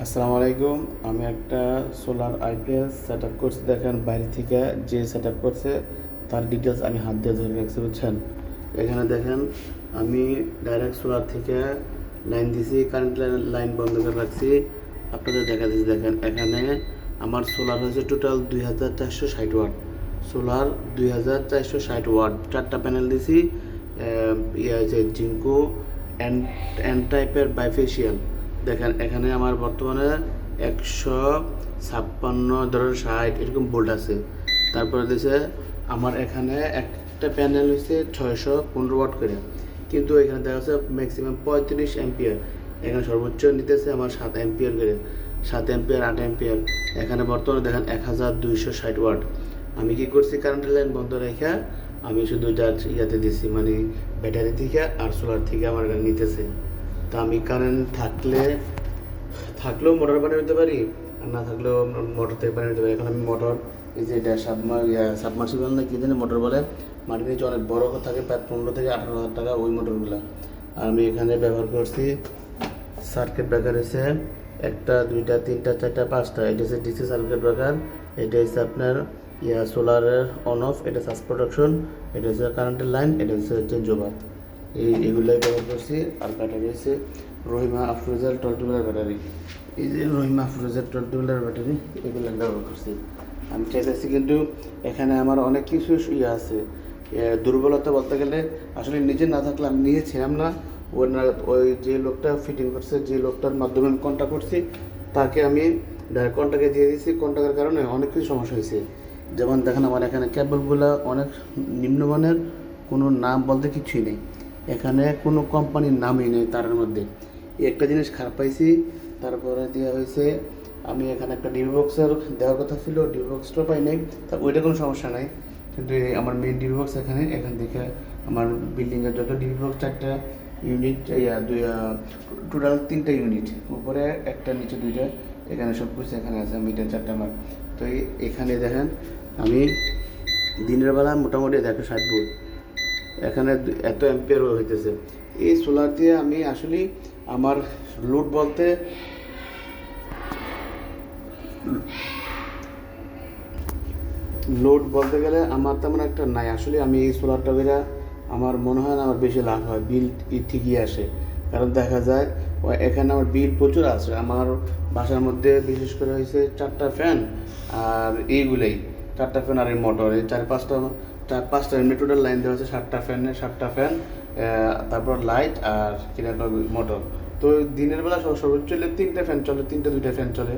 আসসালামু আলাইকুম। আমি একটা সোলার আইপিএস সেট আপ করছি। দেখেন বাইরে থেকে যে সেট আপ করছে তার ডিটেলস আমি হাত দিয়ে ধরে রাখছি, বুঝছেন। এখানে দেখেন আমি ডাইরেক্ট সোলার থেকে লাইন দিছি, কারেন্ট লাইন বন্ধ করে রাখছি। আপনাদের দেখা দিচ্ছি, দেখেন এখানে আমার সোলার হয়েছে টোটাল 2460 ওয়াট। সোলার 2460 ওয়াট, 4টা প্যানেল দিছি। ইয়ে হয়েছে জিঙ্কো এন এন টাইপের বাইফেশিয়াল। দেখেন এখানে আমার বর্তমানে 156 ধরেন 60 এরকম বোল্ট আছে। তারপরে দিয়েছে আমার এখানে একটা প্যানেল হচ্ছে 615 ওয়াট করে, কিন্তু এখানে দেখা যাচ্ছে ম্যাক্সিমাম 35 অ্যাম্পিয়ার। এখানে সর্বোচ্চ নিতেছে আমার 7 অ্যাম্পিয়ার করে, 7 অ্যাম্পিয়ার 8 অ্যাম্পিয়ার। এখানে বর্তমানে দেখেন 1260 ওয়াট। আমি কি করছি, কারেন্টের লাইন বন্ধ রেখে আমি শুধু জাস্ট ইয়াতে দিছি, মানে ব্যাটারি থেকে আর সোলার থেকে আমার এখানে নিতেছে। তা আমি কারেন্ট থাকলেও মোটর পানি নিতে পারি, আর না থাকলেও মোটর থেকে পানি নিতে পারি। এখন আমি মোটর, এই যে এটা সাবমার্সিবল না কি জানি মোটর বলে, মাটির নিচে অনেক বড় থাকে, প্রায় 15 থেকে 18 হাজার টাকা ওই মোটরগুলো। আর আমি এখানে ব্যবহার করছি সার্কিট ব্রেকার হচ্ছে 1টা 2টা 3টা 4টা 5টা। এটা হচ্ছে ডিসি সার্কিট ব্রেকার। এটা হচ্ছে আপনার সোলারের অন অফ, এটা সাস প্রোটেকশন, এটা হচ্ছে কারেন্টের লাইন, এটা হচ্ছে চেঞ্জ ওভার। এগুলোই ব্যবহার করছি। আর ব্যাটারি হচ্ছে রহিমা আফরোজার 12 ব্যাটারি। এই যে রহিমা আফরোজার 12 ব্যাটারি, এগুলো ব্যবহার করছি। আমি চাইতেছি, কিন্তু এখানে আমার অনেক কিছু আছে। দুর্বলতা বলতে গেলে আসলে নিজে না থাকলে আমি নিজে ছিলাম না। ওই যে লোকটা ফিটিং করছে, যে লোকটার মাধ্যমে আমি কন্ট্যাক্ট করছি, তাকে আমি ডাইরেক্ট কন্ট্যাক্টে দিয়ে দিয়েছি। কন্ট্যাক্টের কারণে অনেক কিছু সমস্যা হয়েছে। যেমন দেখেন আমার এখানে কেবলগুলো অনেক নিম্নমানের, কোনো নাম বলতে কিছুই নেই। এখানে কোনো কোম্পানির নামই নেই তারের মধ্যে। এই একটা জিনিস খারাপ পাইছি। তারপরে দেওয়া হয়েছে, আমি এখানে একটা ডিবি বক্সের দেওয়ার কথা ছিল, ডিবি বক্সটাও পাই নাই। তা ওইটা কোনো সমস্যা নাই, কিন্তু এই আমার মেইন ডিবি বক্স এখান থেকে আমার বিল্ডিংয়ের যত ডিবি বক্স 4টা ইউনিট, টোটাল 3টা ইউনিট, উপরে একটা নিচে 2টা, এখানে সব কিছু এখানে আছে। মিটার 4টা আমার। তো এখানে দেখেন আমি দিনের বেলা মোটামুটি 160 ভোল্ট, এখানে এত অ্যাম্পিয়ার হইতেছে। এই সোলার দিয়ে আমি আসলে আমার লোড বলতে গেলে আমার তেমন একটা নাই। আসলে আমি এই সোলারটা করে আমার মনে হয় না আমার বেশি লাভ হয়, বিল ঠিকই আসে। কারণ দেখা যায় এখানে আমার বিল প্রচুর আছে। আমার বাসার মধ্যে বিশেষ করে হয়েছে 4টা ফ্যান, আর এইগুলোই 4টা ফ্যান আর এই মোটর, এই 4-5টা এমনি টোটাল লাইন দেওয়া আছে। 7টা ফ্যান, তারপর লাইট আর কিনা মোটর। তো দিনের বেলা সর্বোচ্চ চলে 3টা ফ্যান চলে, 2টা ফ্যান চলে।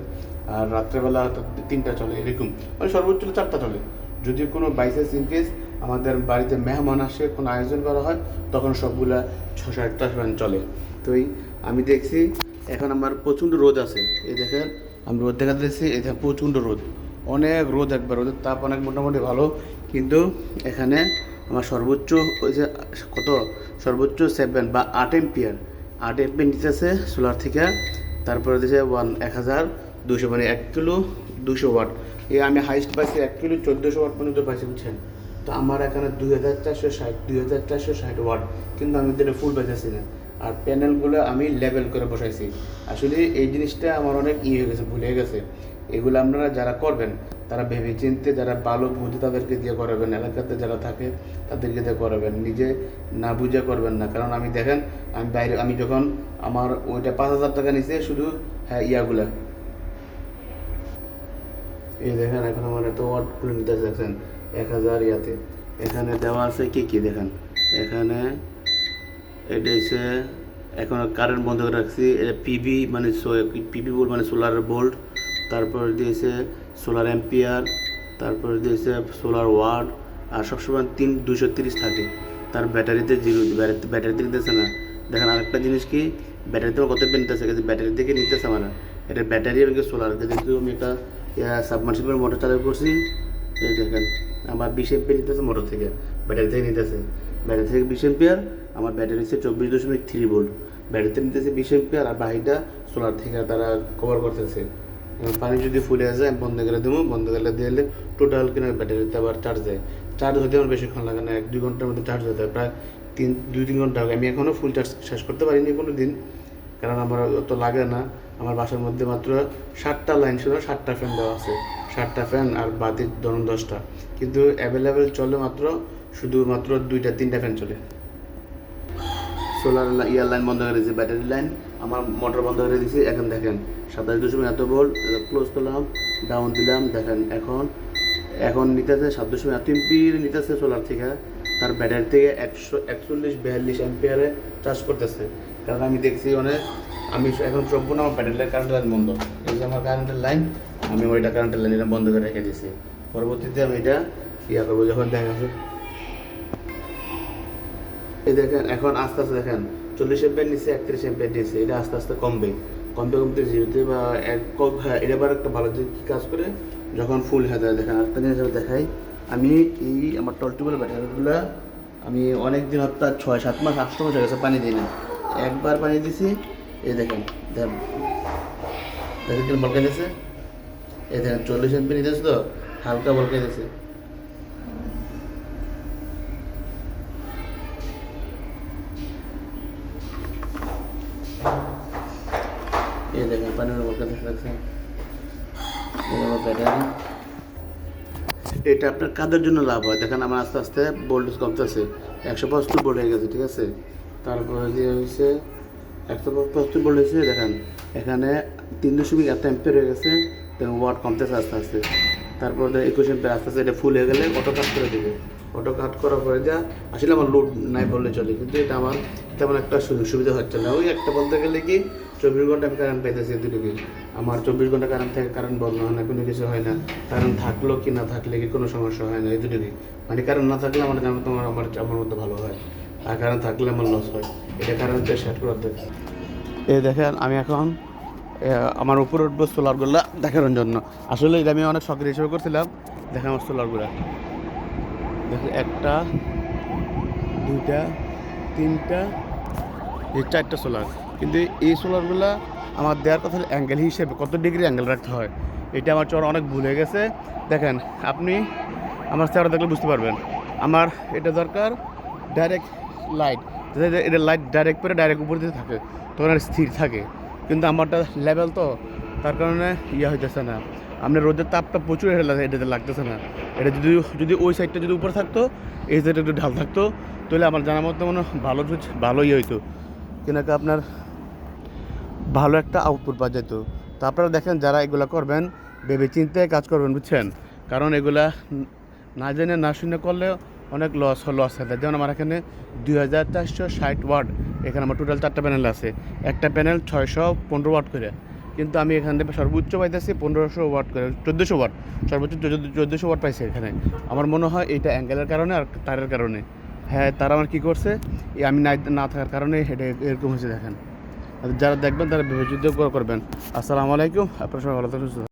আর রাত্রেবেলা হয়তো 3টা চলে, এরকম মানে সর্বোচ্চ 4টা চলে। যদি কোনো বাইচান্স ইনকেস আমাদের বাড়িতে মেহমান আসে, কোনো আয়োজন করা হয়, তখন সবগুলা 6-7টা ফ্যান চলে। তো আমি দেখছি এখন আমার প্রচণ্ড রোদ আছে। এই দেখেন আমি রোদ দেখা দিচ্ছি, এই দেখেন প্রচণ্ড রোদ, অনেক রোদ, একবার রোদের তাপ অনেক মোটামুটি ভালো। কিন্তু এখানে আমার সর্বোচ্চ ওই যে কত, সর্বোচ্চ 7 বা 8 এম্পিয়ার, 8 এম্পিয়ার নিতেছে সোলার থেকে। তারপরে দিয়েছে 1200, মানে 1 কিলো 200 ওয়াট। আমি হাইস্ট পাইছি 1 কিলো 1400 ওয়াট পর্যন্ত পাইছি, বুঝছেন। তো আমার এখানে 2460 ওয়াট, কিন্তু আমি এটা ফুল পাইতেছি না। আর প্যানেলগুলো আমি লেভেল করে বসাইছি। আসলে এই জিনিসটা আমার অনেক হয়ে গেছে, ভুলে গেছে। এগুলো আপনারা যারা করবেন তারা ভেবে চিনতে, যারা ভালো বুঝে তাদেরকে দিয়ে করাবেন, এলাকাতে যারা থাকে তাদেরকে দিয়ে করাবেন, নিজে না বুঝে করবেন না। কারণ আমি দেখেন আমি যখন আমার ওইটা 5000 টাকা নিচে শুধু, হ্যাঁ ইয়াগুলা, এই দেখেন এখন আমার এত ওয়াট খুলে নিতে দেখছেন 1000 ইয়াতে। এখানে দেওয়া আছে কি দেখেন এখানে, এটা হচ্ছে এখন কারেন্ট বন্ধ করে রাখছি। এটা পিবি মানে পিবি বোল্ট, মানে সোলার বোল্ট। তারপর দিয়েছে সোলার অ্যাম্পিয়ার, তারপর দিয়েছে সোলার ওয়াট। আর সবসময় 230 থাকে। তার ব্যাটারিতে জিরো, ব্যাটারিতে নিতেছে না। দেখেন আরেকটা জিনিস কি, ব্যাটারিতে কত নিতেছে, ব্যাটারি থেকে নিতেছে আমার। এটা ব্যাটারি এবং সোলার, যেহেতু আমি একটা সাবমার্সিবল মোটর চালু করছি। এই দেখেন আমার 20 এম্পিয়ার নিতেছে মোটর থেকে, ব্যাটারি থেকে নিতেছে। ব্যাটারি থেকে 20 এম্পিয়ার, আমার ব্যাটারি হচ্ছে 24.3 ভোল্ট। ব্যাটারিতে নিতেছে 20 এম্পিয়ার, আর বাকিটা সোলার থেকে তারা কভার করতেছে। পানি যদি ফুলে যায় আমি বন্ধ করে দেবো, বন্ধ করে দিলে টোটাল কিনা ব্যাটারিতে আবার চার্জ দেয়। চার্জ হতে আমার বেশিক্ষণ লাগে না, 1-2 ঘন্টার মধ্যে চার্জ হতে হয়, প্রায় 2-3 ঘন্টা। আমি এখনও ফুল চার্জ শেষ করতে পারিনি কোনো দিন, কারণ আমার অত লাগে না। আমার বাসার মধ্যে মাত্র 7টা লাইন ছিল, 7টা ফ্যান দেওয়া আছে, 7টা ফ্যান আর বাতির ধরুন 10টা, কিন্তু অ্যাভেলেবেল চলে মাত্র শুধুমাত্র 2-3টা ফ্যান চলে। সোলার ইয়ার লাইন বন্ধ করে দিয়েছি, ব্যাটারি লাইন আমার মোটর বন্ধ করে দিয়েছি। এখন দেখেন 27.1 এত ভোল্ট, ক্লোজ করলাম, ডাউন দিলাম, দেখেন এখন নিতেছে 7.1 এম্পিয়ার নিতেছে সোলার থেকে, তার ব্যাটারি থেকে 141-42 অ্যাম্পিয়ারে চার্জ করতেছে। কারণ আমি দেখছি আমি এখন সম্পূর্ণ আমার ব্যাটারি কারেন্টের লাইন বন্ধ, এই যে আমার কারেন্টের লাইন, আমি ওইটা কারেন্টের লাইন এটা বন্ধ করে রেখে দিয়েছি। পরবর্তীতে আমি এটা ইয়া করবো যখন দেখা যাচ্ছে। এই দেখেন এখন আস্তে আস্তে দেখেন 40 অ্যাম্পিয়ার নিচে 31 অ্যাম্পিয়ার দিয়েছে, এটা আস্তে আস্তে কমতে জিরোতে বা হ্যাঁ, এটা আবার একটা ভালো যে কী কাজ করে যখন ফুল হয়ে যায়। দেখেন আরেকটা জিনিস আমি দেখাই, আমি আমার টলটিউবের ব্যাটারিগুলো আমি অনেক দিন অর্থাৎ 6-7 মাস 8 মাস হয়ে গেছে পানি দিই না, একবার পানি দিছি, এই দেখেন দেখেন বলকে দিয়েছে, এই দেখেন 40 অ্যাম্পিয়ার নিতেছে তো হালকা বলকে দিয়েছে। এই দেখেন পানির বলকে দেখছেন, ব্যাটারি এটা আপনার কাদের জন্য লাভ হয় দেখেন, আমার আস্তে আস্তে ভোল্টেজ কমতেছে, 175 ভোল্ট হয়ে গেছে, ঠিক আছে। তারপরে যে হয়েছে 175 ভোল্ট হয়েছে, দেখেন এখানে 3.1 অ্যাম্পিয়ার হয়ে গেছে, দেখেন ওয়াট কমতেছে আস্তে আস্তে। তারপর 21 অ্যাম্পিয়ার আস্তে আস্তে এটা ফুল হয়ে গেলে অটো কাট করে দেবে, অটো কাট করার পরে যা আসলে আমার লোড নাই বললে চলে, কিন্তু এটা আমার তেমন একটা সুযোগ সুবিধা হচ্ছে না। ওই একটা বলতে গেলে কি 24 ঘন্টা আমি কারেন্ট পাইতেছি, দুটোকে আমার 24 ঘন্টা কারেন্ট থেকে কারেন্ট বন্ধ হয় না, কোনো কিছু হয় না, কারেন্ট থাকলো কি না থাকলে কি কোনো সমস্যা হয় না, এই দুটোকে মানে কারেন্ট না থাকলে আমার আমার মধ্যে ভালো হয়, আর কারেন্ট থাকলে আমার লস হয়, এটা কারেন্টটা সেট করার দেখেন। এই দেখেন আমি এখন আমার উপরে উঠবো সোলারগুলো দেখানোর জন্য, আসলে এটা আমি অনেক শখের হিসেবে করছিলাম। দেখেন আমার সোলারগুলো, দেখেন 1টা 2টা 3টা 4টা সোলার, কিন্তু এই সোলারগুলো আমার দেওয়ার কথা অ্যাঙ্গেল হিসেবে কত ডিগ্রি অ্যাঙ্গেল রাখতে হয়, এটা আমার অনেক ভুল হয়ে গেছে। দেখেন আপনি আমার চেহারা দেখলে বুঝতে পারবেন, আমার এটা দরকার ডাইরেক্ট লাইট, এটা লাইট ডাইরেক্ট করে ডাইরেক্ট উপর দিতে থাকে, তখন আর স্থির থাকে, কিন্তু আমারটা লেভেল তো তার কারণে হইতেছে না, আপনার রোদের তাপটা প্রচুর এটাতে লাগতেছে না। এটা যদি ওই সাইডটা যদি উপরে থাকতো, এই সাইডটা একটু ঢাল থাকতো, তাহলে আমার জানার মতো মনে ভালো হইতো, কিনাকে আপনার ভালো একটা আউটপুট পাওয়া যেত। তো আপনারা দেখেন যারা এগুলো করবেন ভেবে চিন্তে কাজ করবেন, বুঝছেন, কারণ এগুলা না জেনে না শুনে করলে অনেক লস হয়ে যায়। যেমন আমার এখানে 2460 ওয়াট, এখানে আমার টোটাল 4টা প্যানেল আছে, একটা প্যানেল 615 ওয়াট করে, কিন্তু আমি এখানে সর্বোচ্চ পাইতেছি 1500 ওয়াট করে, 1400 ওয়াট, সর্বোচ্চ 1400 ওয়াট পাইছি এখানে। আমার মনে হয় এটা অ্যাঙ্গেলের কারণে আর তারের কারণে। হ্যাঁ, তারা আমার কী করছে, আমি না থাকার কারণে এটা এরকম হয়েছে। দেখেন যারা দেখবেন তারা বিবেচিত করবেন। আসসালামু আলাইকুম, আপনার সবাই ভালো থাকুন।